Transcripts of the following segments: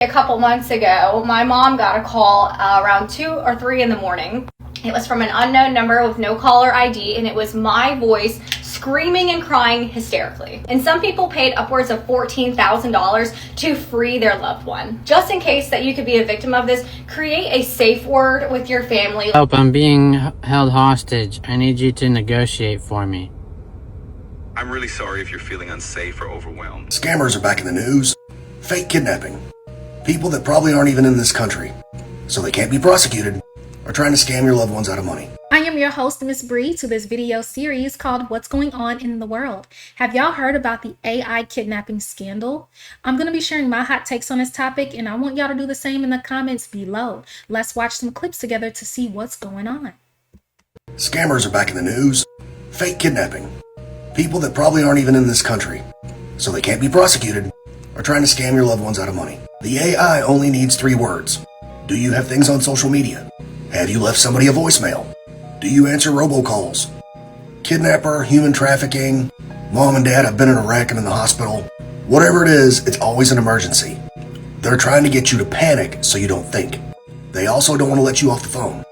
A couple months ago, my mom got a call around 2 or 3 in the morning. It was from an unknown number with no caller ID, and it was my voice screaming and crying hysterically. And some people paid upwards of $14,000 to free their loved one. Just in case that you could be a victim of this, create a safe word with your family. Help, I'm being held hostage. I need you to negotiate for me. I'm really sorry if you're feeling unsafe or overwhelmed. Scammers are back in the news. Fake kidnapping. People that probably aren't even in this country, so they can't be prosecuted, are trying to scam your loved ones out of money. I am your host, Miss Bree, to this video series called What's Going On in the World. Have y'all heard about the AI kidnapping scandal? I'm going to be sharing my hot takes on this topic, and I want y'all to do the same in the comments below. Let's watch some clips together to see what's going on. Scammers are back in the news. Fake kidnapping. People that probably aren't even in this country, so they can't be prosecuted, are trying to scam your loved ones out of money. The AI only needs 3 words. Do you have things on social media? Have you left somebody a voicemail? Do you answer robocalls? Kidnapper, human trafficking, mom and dad have been in a wreck and in the hospital. Whatever it is, it's always an emergency. They're trying to get you to panic so you don't think. They also don't want to let you off the phone.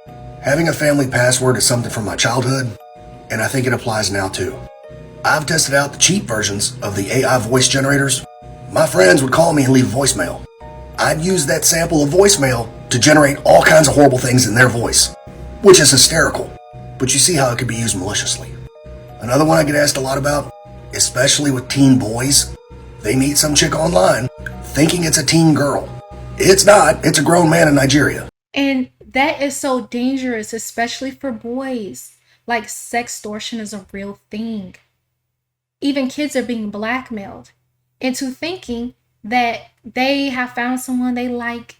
Having a family password is something from my childhood, and I think it applies now too. I've tested out the cheap versions of the AI voice generators. My friends would call me and leave a voicemail. I'd use that sample of voicemail to generate all kinds of horrible things in their voice, which is hysterical, but you see how it could be used maliciously. Another one I get asked a lot about, especially with teen boys, they meet some chick online thinking it's a teen girl. It's not, it's a grown man in Nigeria. And that is so dangerous, especially for boys. Like, sextortion is a real thing. Even kids are being blackmailed into thinking that they have found someone they like,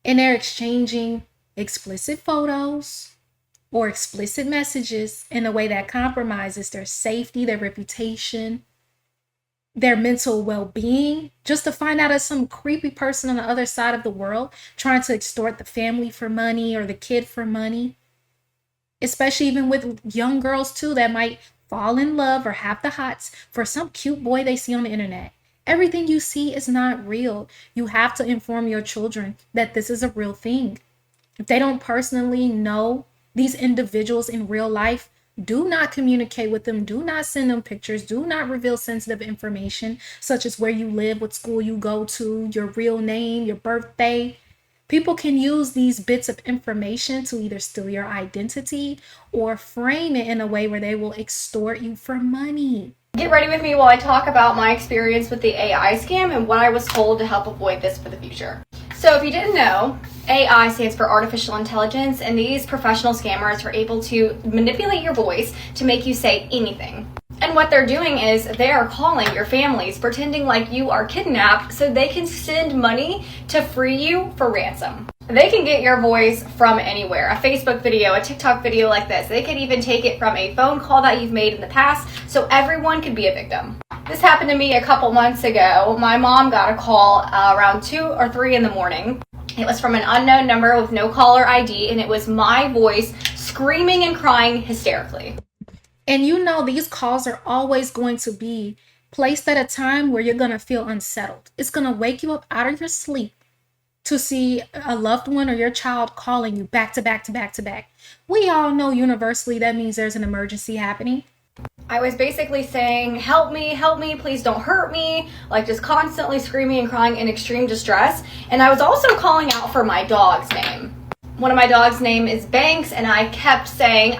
and they're exchanging explicit photos or explicit messages in a way that compromises their safety, their reputation, their mental well-being, just to find out it's some creepy person on the other side of the world trying to extort the family for money or the kid for money. Especially even with young girls too that might fall in love or have the hots for some cute boy they see on the internet. Everything you see is not real. You have to inform your children that this is a real thing. If they don't personally know these individuals in real life, do not communicate with them. Do not send them pictures. Do not reveal sensitive information, such as where you live, what school you go to, your real name, your birthday. People can use these bits of information to either steal your identity or frame it in a way where they will extort you for money. Get ready with me while I talk about my experience with the AI scam and what I was told to help avoid this for the future. So if you didn't know, AI stands for artificial intelligence, and these professional scammers are able to manipulate your voice to make you say anything. And what they're doing is they are calling your families, pretending like you are kidnapped so they can send money to free you for ransom. They can get your voice from anywhere, a Facebook video, a TikTok video like this. They could even take it from a phone call that you've made in the past, so everyone could be a victim. This happened to me a couple months ago. My mom got a call around 2 or 3 in the morning. It was from an unknown number with no caller ID, and it was my voice screaming and crying hysterically. And you know these calls are always going to be placed at a time where you're going to feel unsettled. It's going to wake you up out of your sleep to see a loved one or your child calling you back to back to back to back. We all know universally that means there's an emergency happening. I was basically saying, help me, please don't hurt me, like just constantly screaming and crying in extreme distress. And I was also calling out for my dog's name. One of my dogs' name is Banks, and I kept saying,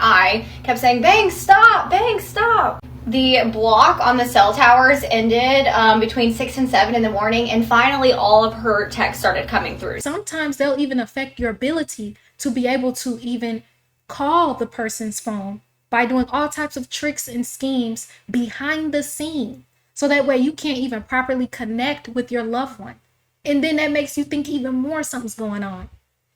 Banks, stop, Banks, stop. The block on the cell towers ended between 6 and 7 in the morning, and finally all of her texts started coming through. Sometimes they'll even affect your ability to be able to even call the person's phone by doing all types of tricks and schemes behind the scene. So that way you can't even properly connect with your loved one. And then that makes you think even more something's going on.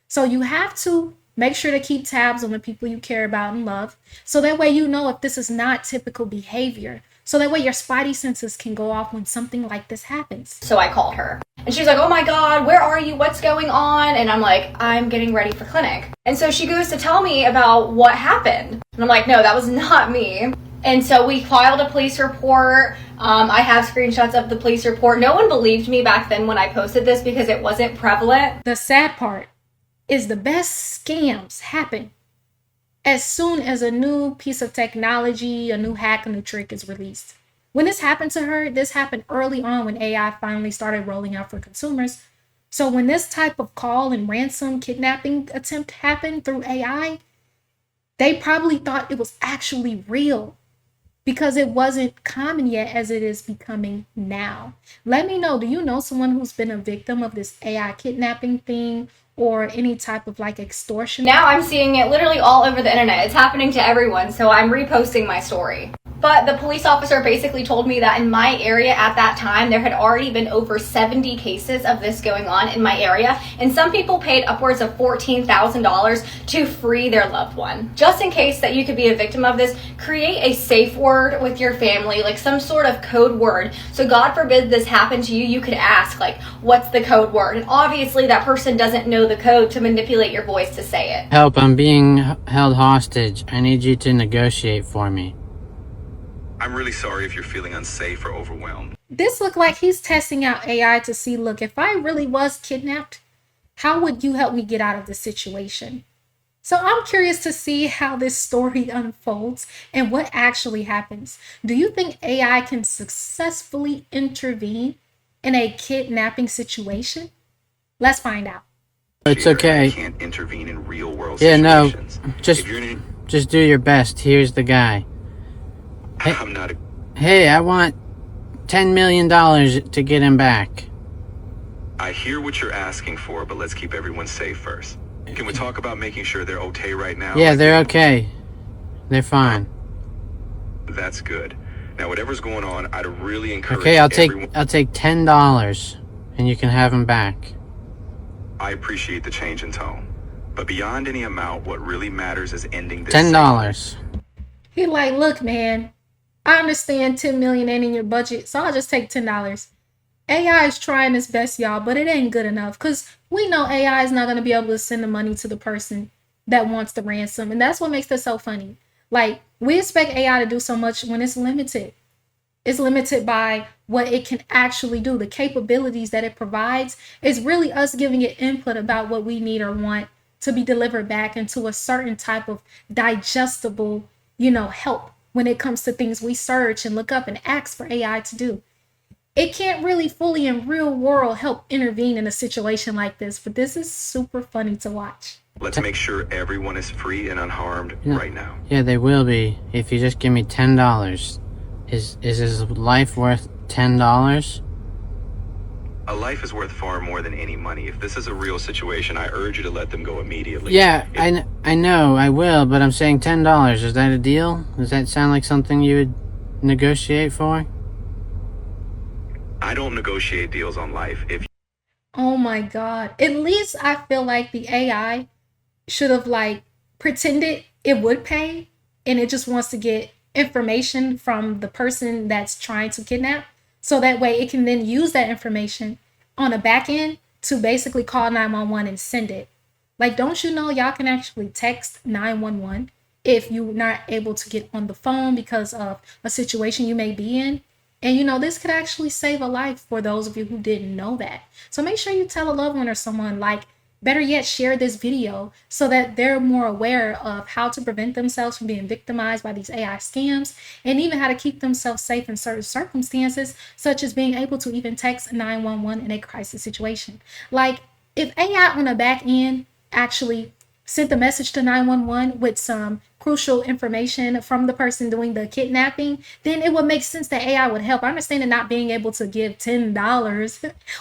So you have to make sure to keep tabs on the people you care about and love. So that way you know if this is not typical behavior. So that way your spidey senses can go off when something like this happens. So I called her. And she's like, oh my God, where are you? What's going on? And I'm like, I'm getting ready for clinic. And so she goes to tell me about what happened. And I'm like, no, that was not me. And so we filed a police report. I have screenshots of the police report. No one believed me back then when I posted this because it wasn't prevalent. The sad part is the best scams happen as soon as a new piece of technology, a new hack, a new trick is released. When this happened to her, this happened early on when AI finally started rolling out for consumers. So when this type of call and ransom kidnapping attempt happened through AI, they probably thought it was actually real because it wasn't common yet as it is becoming now. Let me know, do you know someone who's been a victim of this AI kidnapping thing or any type of like extortion? Now I'm seeing it literally all over the internet. It's happening to everyone, so I'm reposting my story. But the police officer basically told me that in my area at that time, there had already been over 70 cases of this going on in my area, and some people paid upwards of $14,000 to free their loved one. Just in case that you could be a victim of this, create a safe word with your family, like some sort of code word. So God forbid this happened to you, you could ask, like, what's the code word? And obviously that person doesn't know the code to manipulate your voice to say it. Help, I'm being held hostage. I need you to negotiate for me. I'm really sorry if you're feeling unsafe or overwhelmed. This looked like he's testing out AI to see, look, if I really was kidnapped, how would you help me get out of this situation? So I'm curious to see how this story unfolds and what actually happens. Do you think AI can successfully intervene in a kidnapping situation? Let's find out. It's okay. I can't intervene in real world Yeah, no, situations. just do your best. Here's the guy. I'm not a... Hey, I want $10 million to get him back. I hear what you're asking for, but let's keep everyone safe first. Can we talk about making sure they're okay right now? Yeah, they're okay. They're fine. That's good. Now, whatever's going on, I'd really encourage Okay, I'll take $10 and you can have him back. I appreciate the change in tone. But beyond any amount, what really matters is ending this... $10. He like, look, man, I understand 10 million ain't in your budget, so I'll just take $10. AI is trying its best, y'all, but it ain't good enough because we know AI is not going to be able to send the money to the person that wants the ransom. And that's what makes this so funny. Like, we expect AI to do so much when it's limited. It's limited by what it can actually do. The capabilities that it provides is really us giving it input about what we need or want to be delivered back into a certain type of digestible, help when it comes to things we search and look up and ask for AI to do. It can't really fully in real world help intervene in a situation like this, but this is super funny to watch. Let's make sure everyone is free and unharmed right now. Yeah, they will be if you just give me $10. Is his life worth $10? A life is worth far more than any money. If this is a real situation, I urge you to let them go immediately. Yeah, I know, I will, but I'm saying $10. Is that a deal? Does that sound like something you would negotiate for? I don't negotiate deals on life. Oh my God. At least I feel like the AI should have pretended it would pay and it just wants to get information from the person that's trying to kidnap. So that way it can then use that information on a back end to basically call 911 and send it. Like, don't you know y'all can actually text 911 if you're not able to get on the phone because of a situation you may be in? And this could actually save a life for those of you who didn't know that. So make sure you tell a loved one or someone, better yet, share this video so that they're more aware of how to prevent themselves from being victimized by these AI scams and even how to keep themselves safe in certain circumstances, such as being able to even text 911 in a crisis situation. Like, if AI on the back end actually sent the message to 911 with some crucial information from the person doing the kidnapping, then it would make sense that AI would help. I understand it not being able to give $10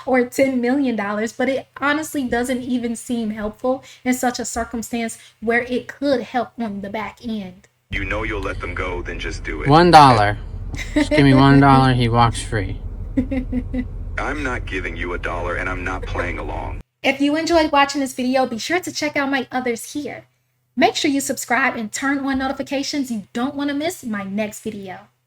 or $10 million, but it honestly doesn't even seem helpful in such a circumstance where it could help on the back end. You know you'll let them go, then just do it. $1. Just give me $1, he walks free. I'm not giving you $1 and I'm not playing along. If you enjoyed watching this video, be sure to check out my others here. Make sure you subscribe and turn on notifications. You don't want to miss my next video.